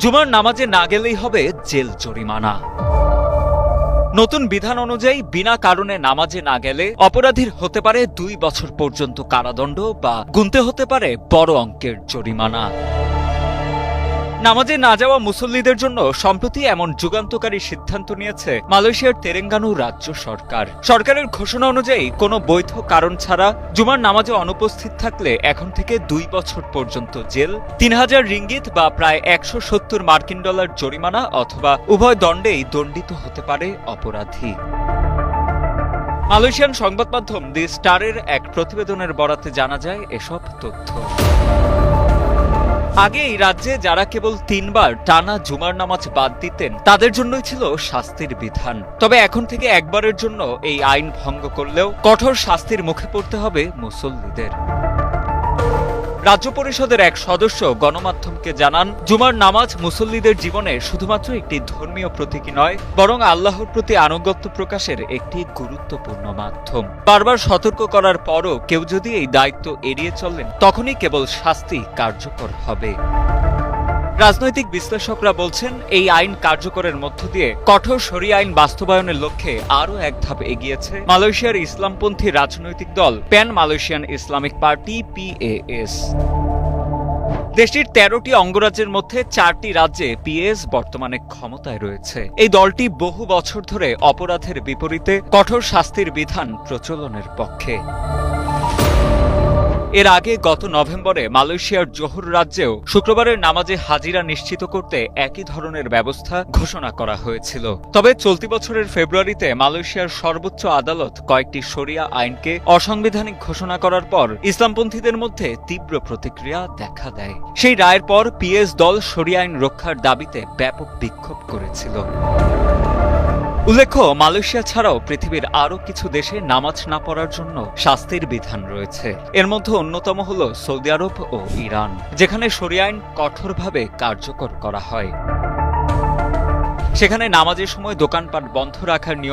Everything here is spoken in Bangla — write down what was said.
জুমার নামাজে না গেলেই হবে জেল জরিমানা। নতুন বিধান অনুযায়ী বিনা কারণে নামাজে না গেলে অপরাধীর হতে পারে 2 বছর পর্যন্ত কারাদণ্ড বা গুনতে হতে পারে বড় অঙ্কের জরিমানা। নামাজে না যাওয়া মুসল্লিদের জন্য সম্প্রতি এমন যুগান্তকারী সিদ্ধান্ত নিয়েছে মালয়েশিয়ার তেরেঙ্গানু রাজ্য সরকার। সরকারের ঘোষণা অনুযায়ী কোনো বৈধ কারণ ছাড়া জুমার নামাজে অনুপস্থিত থাকলে এখন থেকে 2 বছর পর্যন্ত জেল, 3000 রিঙ্গিত বা প্রায় 170 মার্কিন ডলার জরিমানা অথবা উভয় দণ্ডেই দণ্ডিত হতে পারে অপরাধী। মালয়েশিয়ান সংবাদ মাধ্যম দি স্টারের এক প্রতিবেদনের বরাতে জানা যায় এসব তথ্য। আগে এই রাজ্যে যারা কেবল 3 বার টানা জুমার নামাজ বাদ দিতেন তাদের জন্যই ছিল শাস্তির বিধান। তবে এখন থেকে একবারের জন্য এই আইন ভঙ্গ করলেও কঠোর শাস্তির মুখে পড়তে হবে মুসল্লিদের। রাজ্য পরিষদের এক সদস্য গণমাধ্যমকে জানান, জুমার নামাজ মুসল্লিদের জীবনে শুধুমাত্র একটি ধর্মীয় প্রতীকী নয়, বরং আল্লাহর প্রতি আনুগত্য প্রকাশের একটি গুরুত্বপূর্ণ মাধ্যম। বারবার সতর্ক করার পরও কেউ যদি এই দায়িত্ব এড়িয়ে চলেন তখনই কেবল শাস্তি কার্যকর হবে। রাজনৈতিক বিশ্লেষকরা বলছেন, এই আইন কার্যকরের মধ্য দিয়ে কঠোর শরিয়া আইন বাস্তবায়নের লক্ষ্যে আরও এক ধাপ এগিয়েছে মালয়েশিয়ার ইসলামপন্থী রাজনৈতিক দল pan Malaysian Islamic party PAS। দেশটির 13টি অঙ্গরাজ্যের মধ্যে 4টি রাজ্যে PAS বর্তমানে ক্ষমতায় রয়েছে। এই দলটি বহু বছর ধরে অপরাধের বিপরীতে কঠোর শাস্তির বিধান প্রচলনের পক্ষে। এর আগে গত নভেম্বরে মালয়েশিয়ার জোহর রাজ্যেও শুক্রবারের নামাজে হাজিরা নিশ্চিত করতে একই ধরনের ব্যবস্থা ঘোষণা করা হয়েছিল। তবে চলতি বছরের ফেব্রুয়ারিতে মালয়েশিয়ার সর্বোচ্চ আদালত কয়েকটি শরিয়া আইনকে অসাংবিধানিক ঘোষণা করার পর ইসলামপন্থীদের মধ্যে তীব্র প্রতিক্রিয়া দেখা দেয়। সেই রায়ের পর PAS দল শরিয়া আইন রক্ষার দাবিতে ব্যাপক বিক্ষোভ করেছিল। উল্লেখ্য, মালয়েশিয়া ছাড়াও পৃথিবীর আরও কিছু দেশে নামাজ না পড়ার জন্য শাস্তির বিধান রয়েছে। এর মধ্যে অন্যতম হল সৌদি আরব ও ইরান, যেখানে শরিয়া আইন কঠোরভাবে কার্যকর করা হয়। সেখানে নামাজের সময় দোকানপাট বন্ধ রাখার নিয়ম